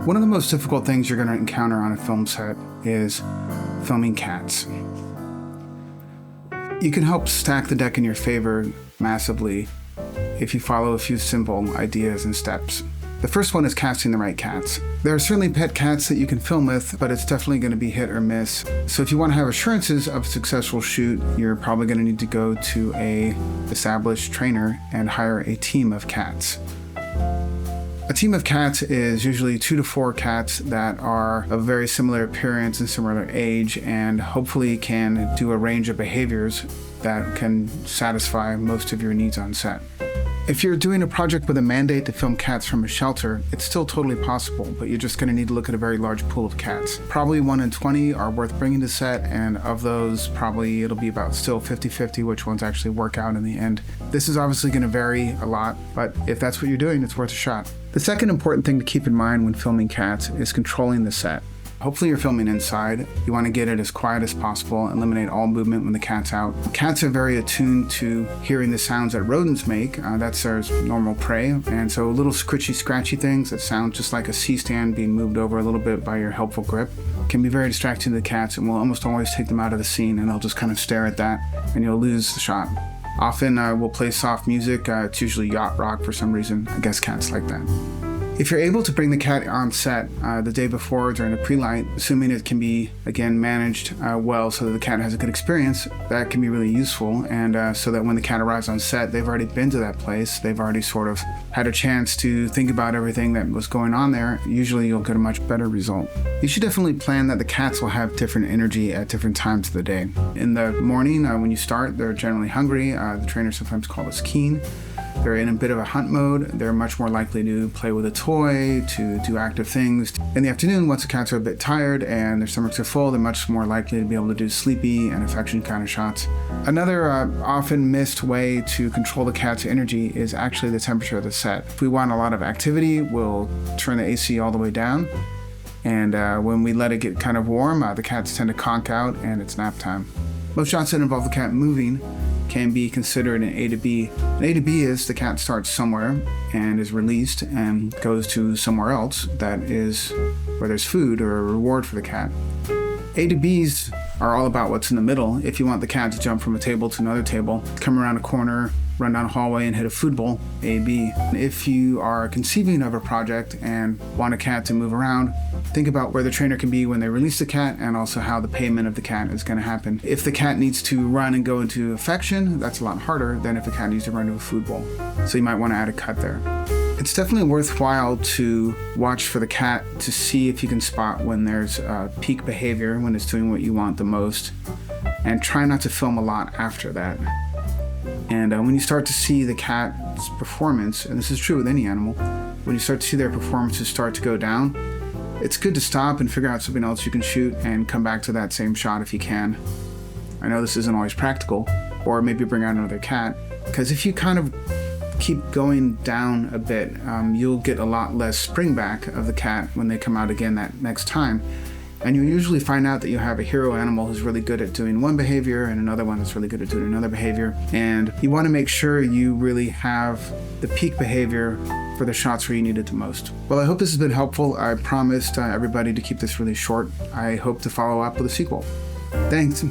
One of the most difficult things you're going to encounter on a film set is filming cats. You can help stack the deck in your favor massively if you follow a few simple ideas and steps. The first one is casting the right cats. There are certainly pet cats that you can film with, but it's definitely going to be hit or miss. So if you want to have assurances of a successful shoot, you're probably going to need to go to a established trainer and hire a team of cats. A team of cats is usually 2 to 4 cats that are of very similar appearance and similar age, and hopefully can do a range of behaviors that can satisfy most of your needs on set. If you're doing a project with a mandate to film cats from a shelter, it's still totally possible, but you're just going to need to look at a very large pool of cats. Probably 1 in 20 are worth bringing to set, and of those, probably it'll be about still 50-50 which ones actually work out in the end. This is obviously going to vary a lot, but if that's what you're doing, it's worth a shot. The second important thing to keep in mind when filming cats is controlling the set. Hopefully you're filming inside. You want to get it as quiet as possible, eliminate all movement when the cat's out. Cats are very attuned to hearing the sounds that rodents make. That's their normal prey. And so little scritchy, scratchy things that sound just like a C-stand being moved over a little bit by your helpful grip can be very distracting to the cats, and will almost always take them out of the scene, and they'll just kind of stare at that and you'll lose the shot. Often we'll play soft music. It's usually yacht rock for some reason. I guess cats like that. If you're able to bring the cat on set the day before during a pre-light, assuming it can be, again, managed well so that the cat has a good experience, that can be really useful. And so that when the cat arrives on set, they've already been to that place. They've already sort of had a chance to think about everything that was going on there. Usually you'll get a much better result. You should definitely plan that the cats will have different energy at different times of the day. In the morning, when you start, they're generally hungry. The trainers sometimes call us keen. They're in a bit of a hunt mode. They're much more likely to play with a toy, to do active things. In the afternoon, once the cats are a bit tired and their stomachs are full, they're much more likely to be able to do sleepy and affection kind of shots. Another often missed way to control the cat's energy is actually the temperature of the set. If we want a lot of activity, we'll turn the AC all the way down. And when we let it get kind of warm, the cats tend to conk out and it's nap time. Most shots that involve the cat moving can be considered an A to B. An A to B is the cat starts somewhere and is released and goes to somewhere else that is where there's food or a reward for the cat. A to Bs are all about what's in the middle. If you want the cat to jump from a table to another table, come around a corner, run down a hallway and hit a food bowl, A, B. If you are conceiving of a project and want a cat to move around, think about where the trainer can be when they release the cat and also how the payment of the cat is going to happen. If the cat needs to run and go into affection, that's a lot harder than if the cat needs to run to a food bowl. So you might want to add a cut there. It's definitely worthwhile to watch for the cat to see if you can spot when there's peak behavior, when it's doing what you want the most, and try not to film a lot after that. And when you start to see the cat's performance, and this is true with any animal, when you start to see their performances start to go down, it's good to stop and figure out something else you can shoot and come back to that same shot if you can. I know this isn't always practical, or maybe bring out another cat, because if you kind of keep going down a bit, you'll get a lot less spring back of the cat when they come out again that next time. And you'll usually find out that you have a hero animal who's really good at doing one behavior and another one that's really good at doing another behavior. And you want to make sure you really have the peak behavior for the shots where you need it the most. Well, I hope this has been helpful. I promised everybody to keep this really short. I hope to follow up with a sequel. Thanks.